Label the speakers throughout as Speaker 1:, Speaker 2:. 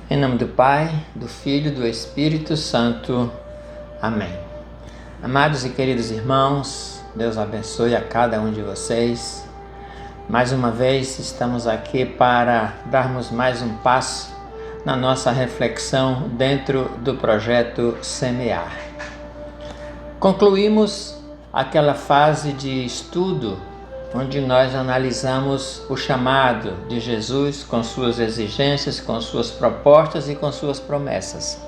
Speaker 1: Em nome do Pai, do Filho e do Espírito Santo. Amém. Amados e queridos irmãos, Deus abençoe a cada um de vocês. Mais uma vez estamos aqui para darmos mais um passo na nossa reflexão dentro do projeto Semear. Concluímos aquela fase de estudo onde nós analisamos o chamado de Jesus com suas exigências, com suas propostas e com suas promessas.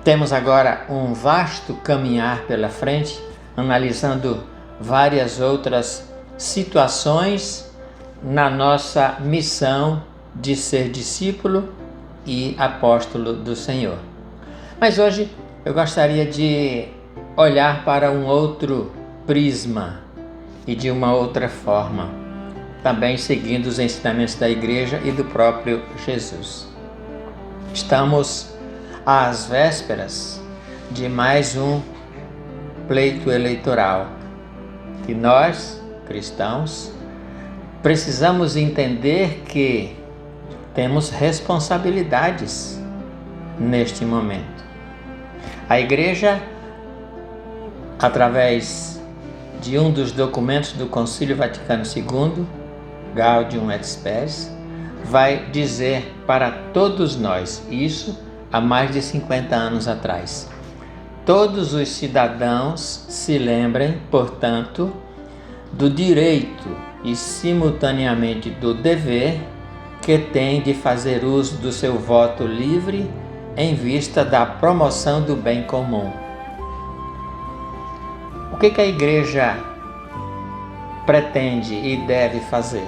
Speaker 1: Temos agora um vasto caminhar pela frente, analisando várias outras situações na nossa missão de ser discípulo e apóstolo do Senhor. Mas hoje eu gostaria de olhar para um outro prisma e de uma outra forma, também seguindo os ensinamentos da Igreja e do próprio Jesus. Estamos às vésperas de mais um pleito eleitoral e nós, cristãos, precisamos entender que temos responsabilidades neste momento. A Igreja, através de um dos documentos do Concílio Vaticano II, Gaudium et Spes, vai dizer para todos nós isso há mais de 50 anos atrás. Todos os cidadãos se lembrem, portanto, do direito e simultaneamente do dever que têm de fazer uso do seu voto livre em vista da promoção do bem comum. O que a Igreja pretende e deve fazer?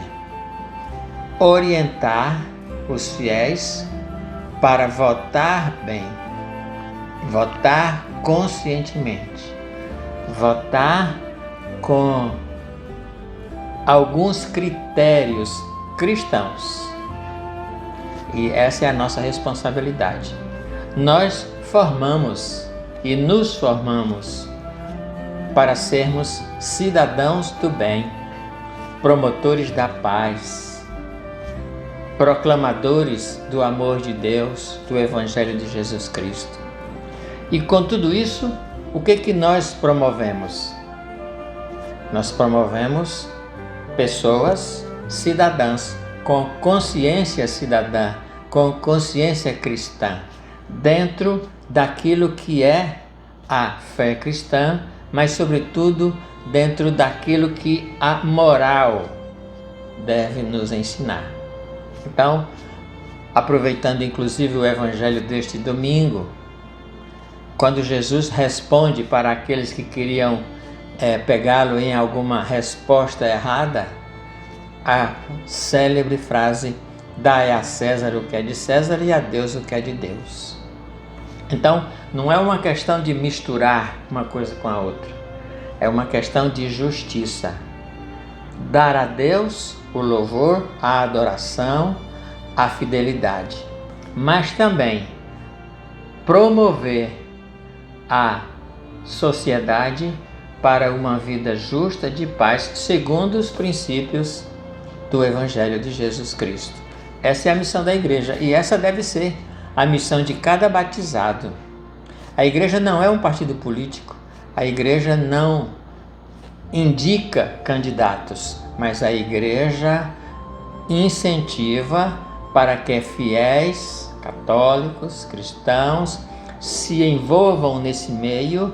Speaker 1: Orientar os fiéis para votar bem, votar conscientemente, votar com alguns critérios cristãos. E essa é a nossa responsabilidade. Nós formamos e nos formamos para sermos cidadãos do bem, promotores da paz, proclamadores do amor de Deus, do Evangelho de Jesus Cristo. E com tudo isso, o que nós promovemos? Nós promovemos pessoas cidadãs, com consciência cidadã, com consciência cristã, dentro daquilo que é a fé cristã, mas sobretudo dentro daquilo que a moral deve nos ensinar. Então, aproveitando inclusive o evangelho deste domingo, quando Jesus responde para aqueles que queriam pegá-lo em alguma resposta errada, a célebre frase: dai a César o que é de César e a Deus o que é de Deus. Então, não é uma questão de misturar uma coisa com a outra. É uma questão de justiça. Dar a Deus o louvor, a adoração, a fidelidade. Mas também promover a sociedade para uma vida justa de paz, segundo os princípios do Evangelho de Jesus Cristo. Essa é a missão da Igreja e essa deve ser a missão de cada batizado. A Igreja não é um partido político, a Igreja não indica candidatos, mas a Igreja incentiva para que fiéis, católicos, cristãos, se envolvam nesse meio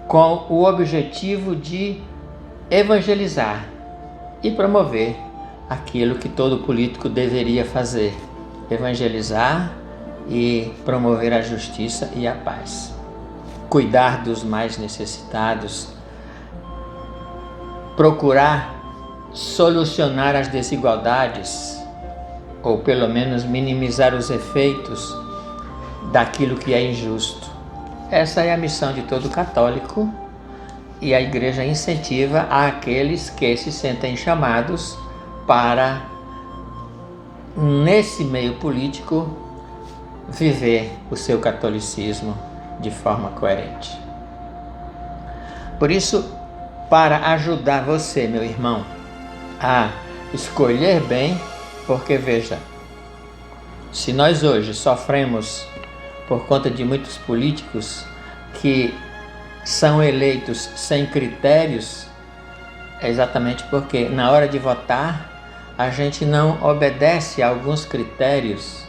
Speaker 1: com o objetivo de evangelizar e promover aquilo que todo político deveria fazer: evangelizar e promover a justiça e a paz. Cuidar dos mais necessitados, procurar solucionar as desigualdades, ou pelo menos minimizar os efeitos daquilo que é injusto. Essa é a missão de todo católico e a Igreja incentiva aqueles que se sentem chamados para, nesse meio político, viver o seu catolicismo de forma coerente. Por isso, para ajudar você, meu irmão, a escolher bem, porque veja, Se nós hoje sofremos por conta de muitos políticos que são eleitos sem critérios, é exatamente porque na hora de votar a gente não obedece a alguns critérios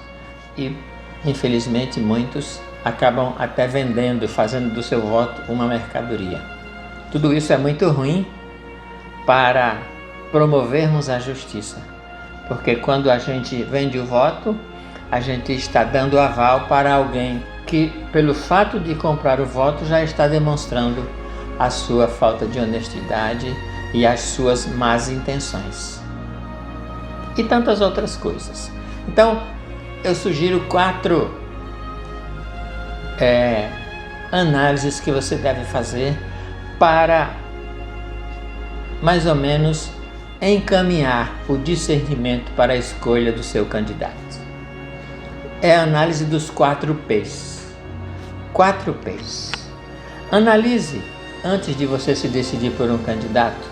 Speaker 1: e, infelizmente, muitos acabam até vendendo, fazendo do seu voto uma mercadoria. Tudo isso é muito ruim para promovermos a justiça, porque quando a gente vende o voto, a gente está dando aval para alguém que, pelo fato de comprar o voto, já está demonstrando a sua falta de honestidade e as suas más intenções. E tantas outras coisas. Então, eu sugiro 4 análises que você deve fazer para, mais ou menos, encaminhar o discernimento para a escolha do seu candidato. É a análise dos 4 P's. 4 P's. Analise, antes de você se decidir por um candidato,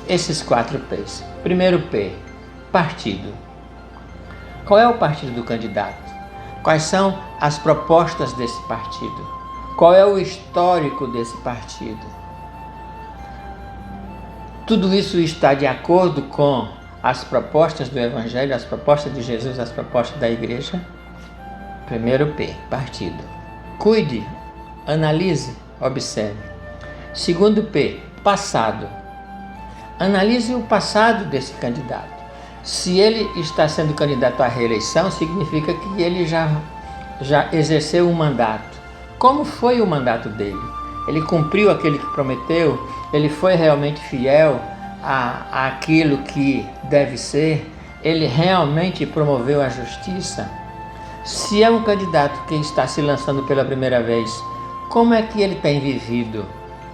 Speaker 1: esses 4 P's. Primeiro P, partido. Qual é o partido do candidato? Quais são as propostas desse partido? Qual é o histórico desse partido? Tudo isso está de acordo com as propostas do Evangelho, as propostas de Jesus, as propostas da Igreja? Primeiro P, partido. Cuide, analise, observe. Segundo P, passado. Analise o passado desse candidato. Se ele está sendo candidato à reeleição, significa que ele já exerceu um mandato. Como foi o mandato dele? Ele cumpriu aquele que prometeu? Ele foi realmente fiel àquilo que deve ser? Ele realmente promoveu a justiça? Se é um candidato que está se lançando pela primeira vez, como é que ele tem vivido?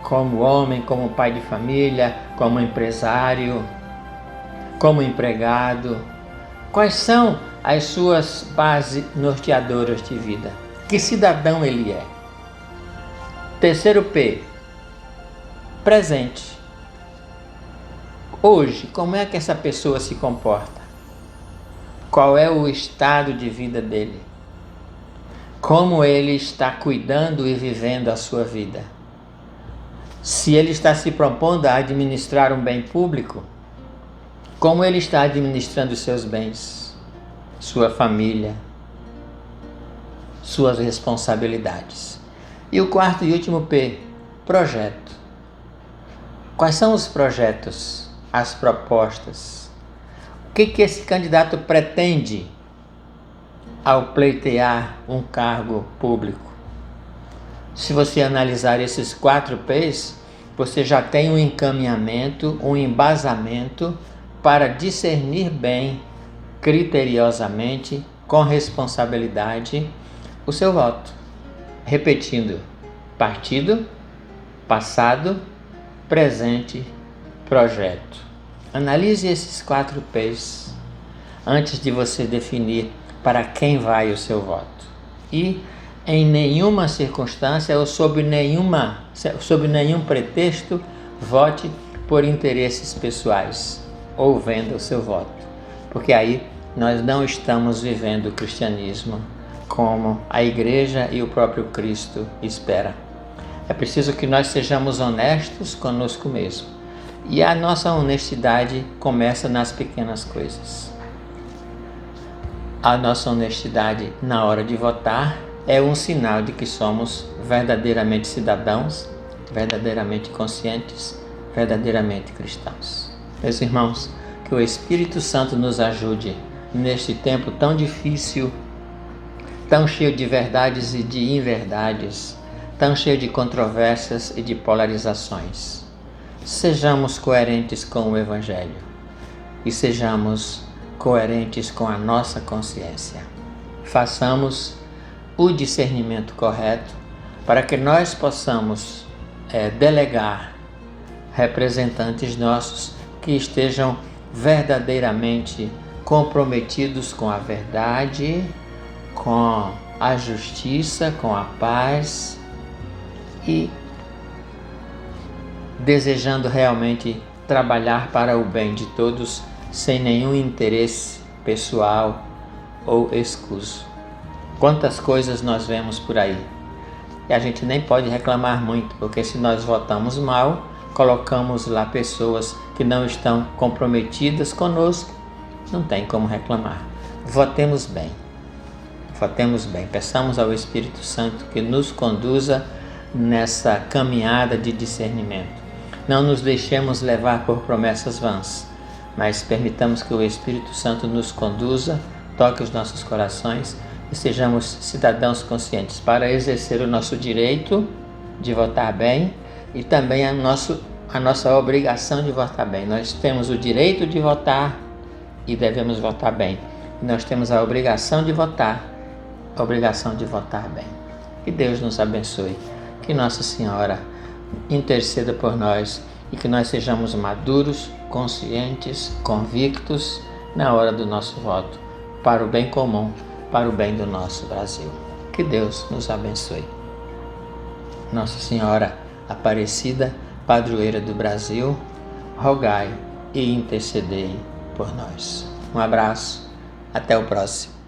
Speaker 1: Como homem, como pai de família, como empresário, como empregado? Quais são as suas bases norteadoras de vida? Que cidadão ele é? Terceiro P, presente. Hoje, como é que essa pessoa se comporta? Qual é o estado de vida dele? Como ele está cuidando e vivendo a sua vida? Se ele está se propondo a administrar um bem público, como ele está administrando os seus bens, sua família, suas responsabilidades? E o quarto e último P, projeto. Quais são os projetos, as propostas? O que esse candidato pretende ao pleitear um cargo público? Se você analisar esses 4 P's, você já tem um encaminhamento, um embasamento para discernir bem, criteriosamente, com responsabilidade, o seu voto. Repetindo: partido, passado, presente, projeto. Analise esses 4 P's antes de você definir para quem vai o seu voto. E em nenhuma circunstância ou sob nenhum pretexto, vote por interesses pessoais ou venda o seu voto. Porque aí nós não estamos vivendo o cristianismo como a Igreja e o próprio Cristo espera. É preciso que nós sejamos honestos conosco mesmo. E a nossa honestidade começa nas pequenas coisas. A nossa honestidade na hora de votar é um sinal de que somos verdadeiramente cidadãos, verdadeiramente conscientes, verdadeiramente cristãos. Meus irmãos, que o Espírito Santo nos ajude neste tempo tão difícil, tão cheio de verdades e de inverdades, tão cheio de controvérsias e de polarizações. Sejamos coerentes com o Evangelho e sejamos coerentes com a nossa consciência. Façamos o discernimento correto para que nós possamos delegar representantes nossos que estejam verdadeiramente comprometidos com a verdade, com a justiça, com a paz e desejando realmente trabalhar para o bem de todos sem nenhum interesse pessoal ou escuso. Quantas coisas nós vemos por aí. E a gente nem pode reclamar muito, porque se nós votamos mal, colocamos lá pessoas que não estão comprometidas conosco, não tem como reclamar. Votemos bem. Votemos bem. Peçamos ao Espírito Santo que nos conduza nessa caminhada de discernimento. Não nos deixemos levar por promessas vãs, mas permitamos que o Espírito Santo nos conduza, toque os nossos corações e sejamos cidadãos conscientes para exercer o nosso direito de votar bem e também a nossa obrigação de votar bem. Nós temos o direito de votar e devemos votar bem. Nós temos a obrigação de votar bem. Que Deus nos abençoe, que Nossa Senhora interceda por nós e que nós sejamos maduros, conscientes, convictos na hora do nosso voto, para o bem comum, para o bem do nosso Brasil. Que Deus nos abençoe. Nossa Senhora Aparecida, padroeira do Brasil, rogai e intercedei por nós. Um abraço, até o próximo.